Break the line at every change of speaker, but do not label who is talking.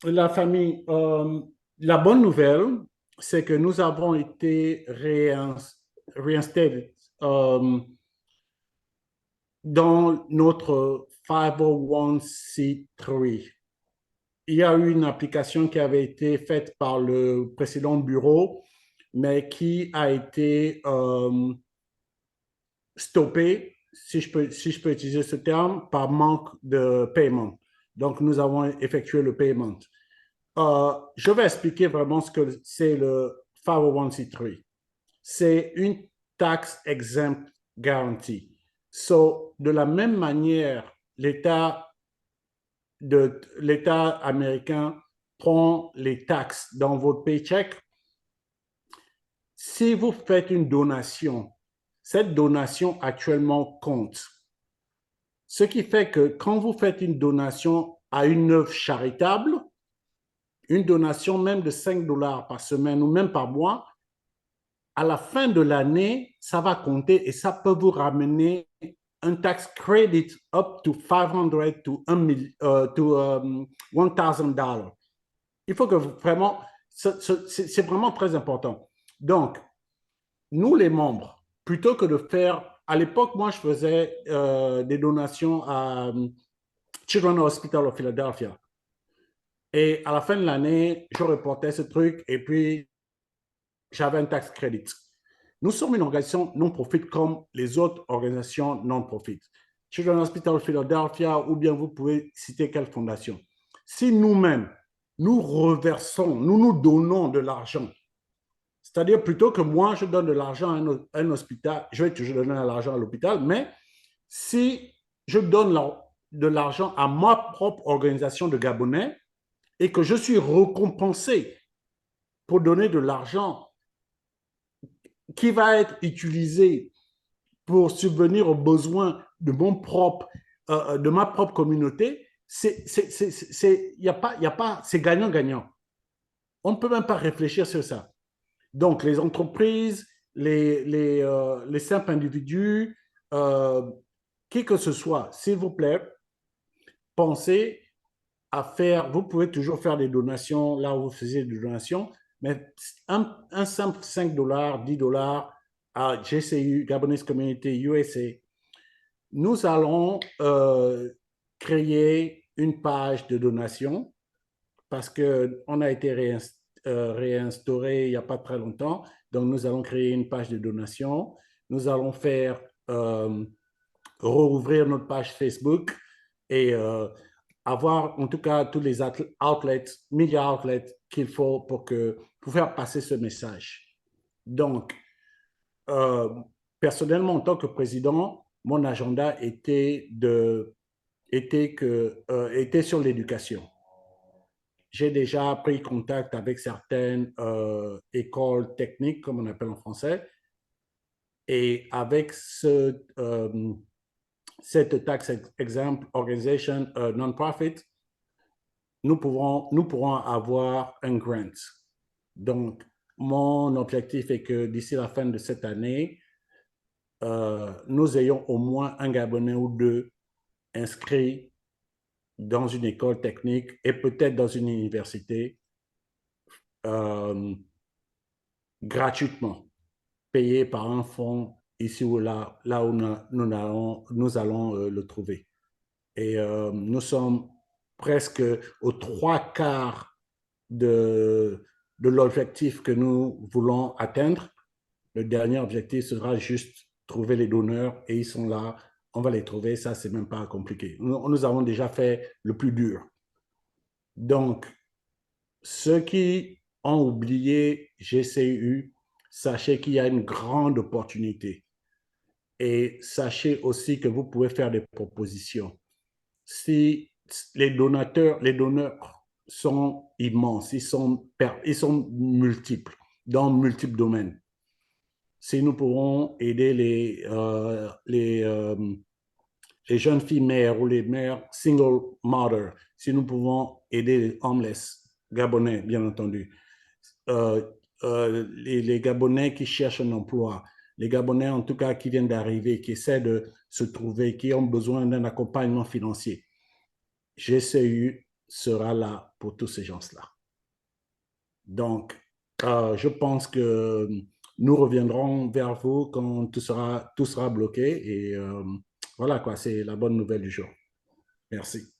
la famille, la bonne nouvelle, c'est que nous avons été réinstallés dans notre 501c3. Il y a eu une application qui avait été faite par le précédent bureau, mais qui a été stoppée, si je peux utiliser ce terme, par manque de paiement. Donc, nous avons effectué le paiement. Je vais expliquer vraiment ce que c'est le 501c3. C'est une tax exempt guarantee. So, de la même manière, l'État américain prend les taxes dans votre paycheck. Si vous faites une donation, cette donation actuellement compte. Ce qui fait que quand vous faites une donation à une œuvre charitable, une donation même de 5 dollars par semaine ou même par mois, à la fin de l'année, ça va compter et ça peut vous ramener un tax credit up to 500 to, $1,000. Il faut que vraiment, c'est vraiment très important. Donc, nous les membres, plutôt que de faire, à l'époque, moi, je faisais des donations à Children's Hospital of Philadelphia. Et à la fin de l'année, je reportais ce truc et puis j'avais un tax credit. Nous sommes une organisation non-profit comme les autres organisations non-profit. Children's Hospital of Philadelphia, ou bien vous pouvez citer quelle fondation. Si nous-mêmes, nous reversons, nous nous donnons de l'argent, c'est-à-dire plutôt que moi, je donne de l'argent à un hôpital, je vais toujours donner de l'argent à l'hôpital, mais si je donne de l'argent à ma propre organisation de Gabonais et que je suis récompensé pour donner de l'argent qui va être utilisé pour subvenir aux besoins de ma propre communauté, c'est gagnant-gagnant. On ne peut même pas réfléchir sur ça. Donc, les entreprises, les simples individus, euh, qui que ce soit, s'il vous plaît, pensez à faire, vous pouvez toujours faire des donations là où vous faisiez des donations, mais un simple 5 dollars, 10 dollars à GCU, Gabonese Community USA, nous allons créer une page de donation parce qu'on a été réinstauré il n'y a pas très longtemps. Donc, nous allons créer une page de donation. Nous allons faire rouvrir notre page Facebook et avoir en tout cas tous les outlets, media outlets qu'il faut pour faire passer ce message. Donc, euh, personnellement, en tant que président, mon agenda était sur l'éducation. J'ai déjà pris contact avec certaines écoles techniques, comme on appelle en français, et avec cette tax exempt organization non-profit, nous pourrons avoir un grant. Donc, mon objectif est que d'ici la fin de cette année, nous ayons au moins un Gabonais ou deux inscrits dans une école technique et peut-être dans une université euh, gratuitement, payé par un fonds ici ou là où nous allons le trouver. Et nous sommes presque aux trois quarts de l'objectif que nous voulons atteindre. Le dernier objectif sera juste trouver les donneurs et ils sont là. On va les trouver. Ça, c'est même pas compliqué. Nous avons déjà fait le plus dur. Donc, ceux qui ont oublié GCU, sachez qu'il y a une grande opportunité. Et sachez aussi que vous pouvez faire des propositions. Si les donneurs sont immenses, ils sont multiples, dans multiples domaines. Si nous pourrons aider les jeunes filles mères ou les mères single mothers, si nous pouvons aider les homeless gabonais, bien entendu, euh, les Gabonais qui cherchent un emploi, les Gabonais en tout cas qui viennent d'arriver, qui essaient de se trouver, qui ont besoin d'un accompagnement financier. GCU sera là pour tous ces gens-là. Donc, je pense que nous reviendrons vers vous quand tout sera bloqué. Et voilà, quoi, c'est la bonne nouvelle du jour. Merci.